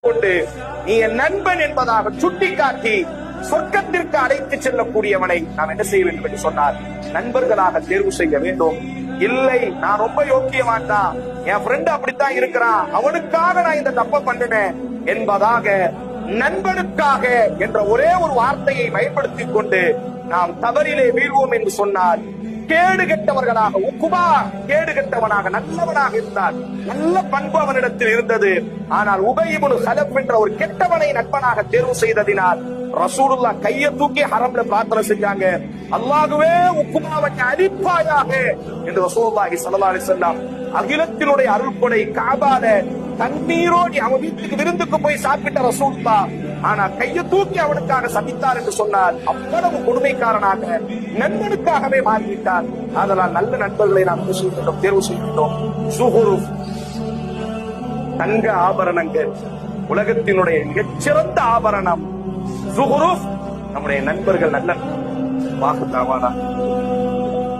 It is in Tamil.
கொண்டு நீ என் நண்பன் என்பதாக சுட்டிக்காட்டி சொர்க்கத்திற்கு அழைத்து செல்லக்கூடியவனை நாம் என்ன செய்ய வேண்டும் என்று சொன்னார், நண்பர்களாக தேர்வு செய்ய வேண்டும். இல்லை, நான் ரொம்ப யோக்கியமாட்டான், என் ஃப்ரெண்ட் அப்படித்தான் இருக்கிறான், அவனுக்காக நான் இந்த தப்ப பண்ணினேன் என்பதாக நண்பனுக்காக என்ற ஒரே ஒரு வார்த்தையை பயன்படுத்திக் கொண்டு நாம் தவறிலே வீழ்வோம் என்று சொன்னால், கேடு கெட்டவர்களாக, உக்குபா கேடு கெட்டவனாக நல்லவனாக இருந்தார், நல்ல பண்பு அவனிடத்தில் இருந்தது. ஆனால் உபை இப்னு கலப் என்ற ஒரு கெட்டவனை நண்பனாக தேர்வு செய்ததினால் ரசூலுல்லாஹ் கையை தூக்கி ஹரம்ல பிரார்த்தனை செஞ்சாங்க, அல்லாஹ்வே உக்குபாவை அழிப்பாயாக என்று ரசூலுல்லாஹி ஸல்லல்லாஹு அலைஹி வஸல்லம் அகிலத்தினுடைய அருள்கொடை காபால தண்ணீரோடி அவன் வீட்டுக்கு விருந்துக்கு போய் சாப்பிட்ட ரசூலுல்லாஹ், ஆனா கையை தூக்கி அவனுக்காக சபித்தார் என்று சொன்னார். அவ்வளவு கொடுமைக்காரனாக நண்பனுக்காகவே மாறிவிட்டார். அதனால் நல்ல நண்பர்களை நாம் தேர்வு செய்கின்றோம். சுஹுருஃப் தங்க ஆபரணங்கள் உலகத்தினுடைய மிகச்சிறந்த ஆபரணம். சுஹுருஃப் நம்முடைய நண்பர்கள் நல்ல வாக்குதாவானா